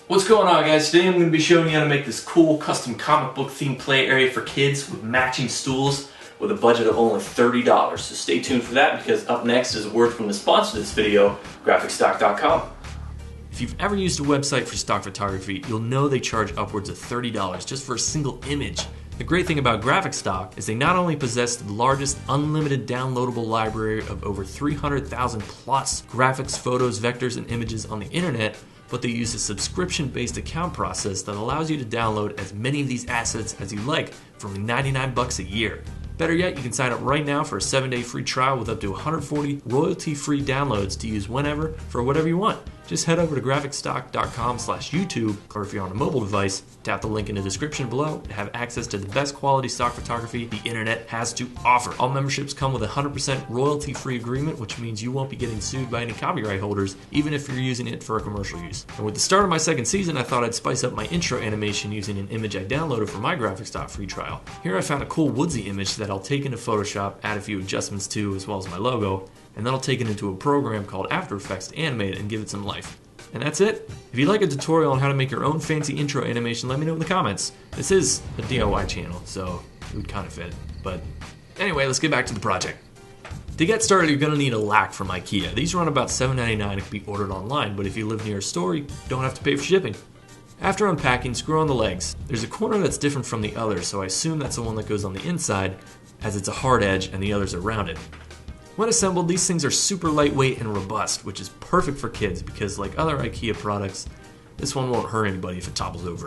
What's going on, guys? Today I'm going to be showing you how to make this cool custom comic book themed play area for kids with matching stools with a budget of only $30. So stay tuned for that, because up next is a word from the sponsor of this video, graphicstock.com. If you've ever used a website for stock photography, you'll know they charge upwards of $30 just for a single image. The great thing about Graphicstock is they not only possess the largest unlimited downloadable library of over 300,000 plus graphics, photos, vectors, and images on the internet, but they use a subscription-based account process that allows you to download as many of these assets as you like for only 99 bucks a year. Better yet, you can sign up right now for a 7-day free trial with up to 140 royalty-free downloads to use whenever for whatever you want. Just head over to graphicstock.com/YouTube, or if you're on a mobile device, tap the link in the description below to have access to the best quality stock photography the internet has to offer. All memberships come with a 100% royalty-free agreement, which means you won't be getting sued by any copyright holders, even if you're using it for a commercial use. And with the start of my second season, I thought I'd spice up my intro animation using an image I downloaded for my Graphicstock free trial. Here I found a cool woodsy image that I'll take into Photoshop, add a few adjustments to, as well as my logo, and then I'll take it into a program called After Effects to animate it and give it some life. And that's it. If you'd like a tutorial on how to make your own fancy intro animation, let me know in the comments. This is a DIY channel, so it would kind of fit. But anyway, let's get back to the project. To get started, you're going to need a lac from IKEA. These run about $7.99 and can be ordered online, but if you live near a store, you don't have to pay for shipping. After unpacking, screw on the legs. There's a corner that's different from the others, so I assume that's the one that goes on the inside, as it's a hard edge and the others are rounded. When assembled, these things are super lightweight and robust, which is perfect for kids because, like other IKEA products, this one won't hurt anybody if it topples over.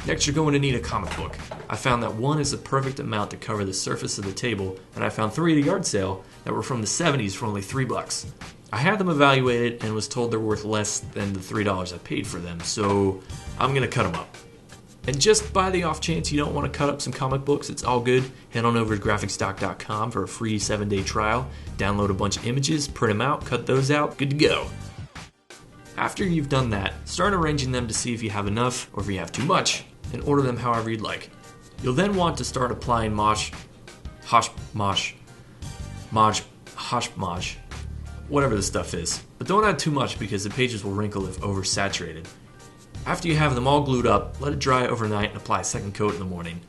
Next, you're going to need a comic book. I found that one is the perfect amount to cover the surface of the table, and I found 3 at a yard sale that were from the 70s for only $3. I had them evaluated and was told they're worth less than the $3 I paid for them, so I'm going to cut them up. And just by the off chance you don't want to cut up some comic books, it's all good. Head on over to graphicstock.com for a free 7-day trial. Download a bunch of images, print them out, cut those out, good to go. After you've done that, start arranging them to see if you have enough or if you have too much, and order them however you'd like. You'll then want to start applying mosh, whatever the stuff is. But don't add too much because the pages will wrinkle if oversaturated. After you have them all glued up, let it dry overnight and apply a second coat in the morning.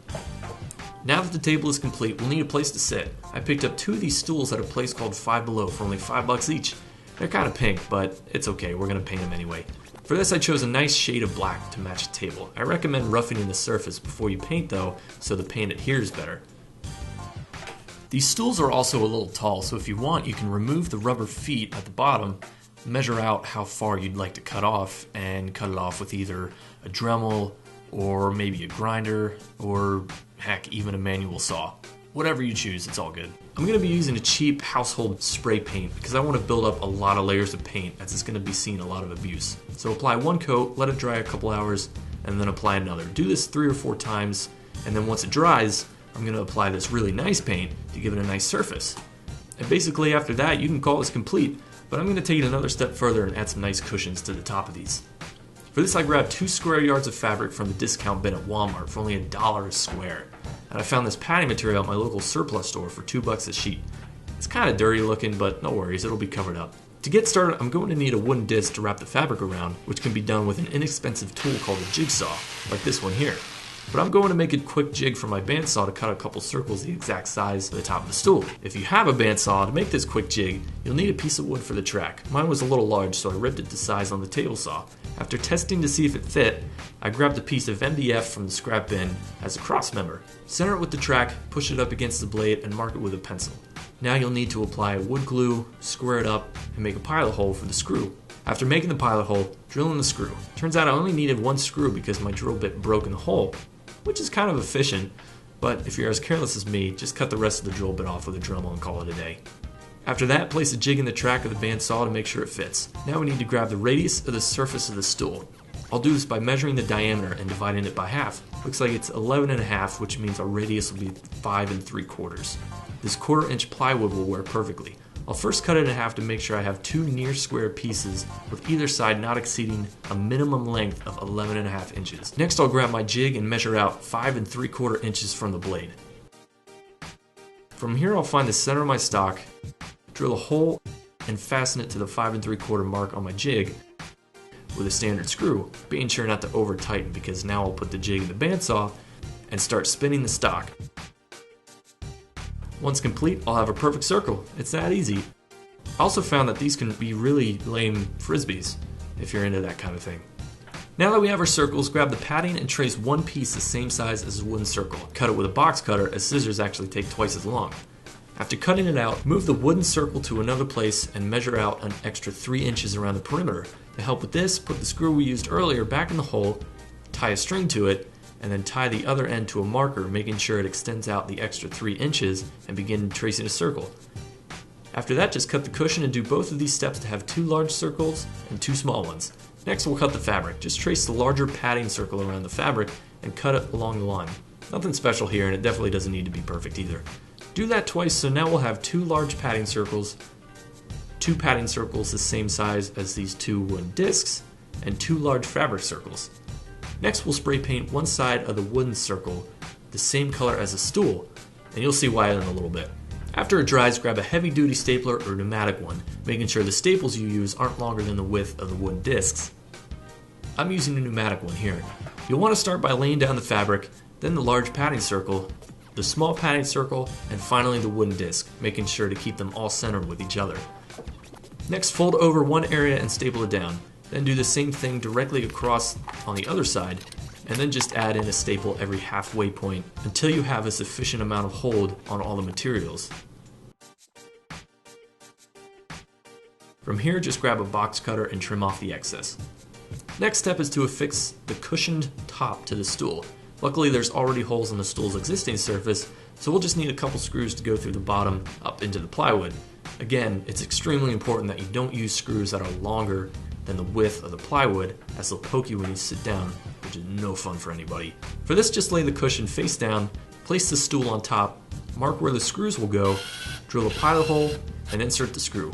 Now that the table is complete, we'll need a place to sit. I picked up 2 of these stools at a place called Five Below for only $5 each. They're kind of pink, but it's okay, we're going to paint them anyway. For this I chose a nice shade of black to match the table. I recommend roughening the surface before you paint though, so the paint adheres better. These stools are also a little tall, so if you want you can remove the rubber feet at the bottom, measure out how far you'd like to cut off, and cut it off with either a Dremel or maybe a grinder, or heck, even a manual saw. Whatever you choose, it's all good. I'm going to be using a cheap household spray paint because I want to build up a lot of layers of paint as it's going to be seeing a lot of abuse. So apply 1 coat, let it dry a couple hours, and then apply another. Do this 3 or 4 times, and then once it dries, I'm going to apply this really nice paint to give it a nice surface. And basically after that, you can call this complete. But I'm going to take it another step further and add some nice cushions to the top of these. For this I grabbed 2 square yards of fabric from the discount bin at Walmart for only $1 a square. And I found this padding material at my local surplus store for $2 a sheet. It's kind of dirty looking, but no worries, it'll be covered up. To get started, I'm going to need a wooden disc to wrap the fabric around, which can be done with an inexpensive tool called a jigsaw, like this one here. But I'm going to make a quick jig for my bandsaw to cut a couple circles the exact size of the top of the stool. If you have a bandsaw, to make this quick jig, you'll need a piece of wood for the track. Mine was a little large, so I ripped it to size on the table saw. After testing to see if it fit, I grabbed a piece of MDF from the scrap bin as a cross member. Center it with the track, push it up against the blade, and mark it with a pencil. Now you'll need to apply wood glue, square it up, and make a pilot hole for the screw. After making the pilot hole, drill in the screw. Turns out I only needed 1 screw because my drill bit broke in the hole, which is kind of efficient, but if you're as careless as me, just cut the rest of the drill bit off with a Dremel and call it a day. After that, place a jig in the track of the bandsaw to make sure it fits. Now we need to grab the radius of the surface of the stool. I'll do this by measuring the diameter and dividing it by half. Looks like it's 11.5, which means our radius will be 5 3/4. This 1/4 inch plywood will work perfectly. I'll first cut it in half to make sure I have 2 near square pieces with either side not exceeding a minimum length of 11.5 inches. Next I'll grab my jig and measure out 5 3/4 inches from the blade. From here I'll find the center of my stock, drill a hole and fasten it to the 5 3/4 mark on my jig. with a standard screw, being sure not to over tighten because now I'll put the jig in the bandsaw and start spinning the stock. Once complete, I'll have a perfect circle. It's that easy. I also found that these can be really lame frisbees if you're into that kind of thing. Now that we have our circles, grab the padding and trace one piece the same size as a wooden circle. Cut it with a box cutter, as scissors actually take twice as long. After cutting it out, move the wooden circle to another place and measure out an extra 3 inches around the perimeter. To help with this, put the screw we used earlier back in the hole, tie a string to it, and then tie the other end to a marker, making sure it extends out the extra 3 inches, and begin tracing a circle. After that, just cut the cushion and do both of these steps to have 2 large circles and 2 small ones. Next, we'll cut the fabric. Just trace the larger padding circle around the fabric and cut it along the line. Nothing special here, and it definitely doesn't need to be perfect either. Do that twice, so now we'll have 2 large padding circles, 2 padding circles the same size as these 2 wooden discs, and 2 large fabric circles. Next, we'll spray paint one side of the wooden circle the same color as the stool, and you'll see why in a little bit. After it dries, grab a heavy-duty stapler or pneumatic one, making sure the staples you use aren't longer than the width of the wooden discs. I'm using a pneumatic one here. You'll want to start by laying down the fabric, then the large padding circle, the small padding circle, and finally the wooden disc, making sure to keep them all centered with each other. Next, fold over one area and staple it down. Then do the same thing directly across on the other side, and then just add in a staple every halfway point until you have a sufficient amount of hold on all the materials. From here, just grab a box cutter and trim off the excess. Next step is to affix the cushioned top to the stool. Luckily, there's already holes in the stool's existing surface, so we'll just need a couple screws to go through the bottom up into the plywood. Again, it's extremely important that you don't use screws that are longer than the width of the plywood, as they'll poke you when you sit down, which is no fun for anybody. For this, just lay the cushion face down, place the stool on top, mark where the screws will go, drill a pilot hole, and insert the screw.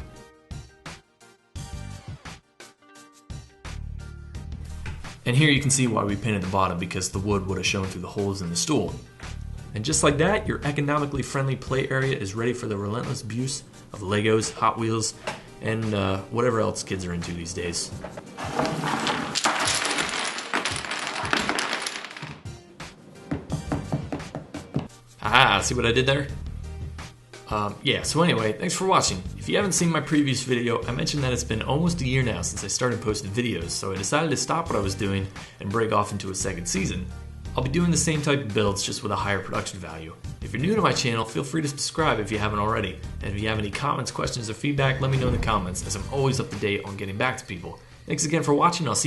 And here you can see why we painted the bottom, because the wood would have shown through the holes in the stool. And just like that, your economically friendly play area is ready for the relentless abuse of Legos, Hot Wheels, and whatever else kids are into these days. Ah, see what I did there? Yeah, so anyway, thanks for watching. If you haven't seen my previous video, I mentioned that it's been almost a year now since I started posting videos, so I decided to stop what I was doing and break off into a second season. I'll be doing the same type of builds, just with a higher production value. If you're new to my channel, feel free to subscribe if you haven't already. And if you have any comments, questions, or feedback, let me know in the comments, as I'm always up to date on getting back to people. Thanks again for watching. I'll see you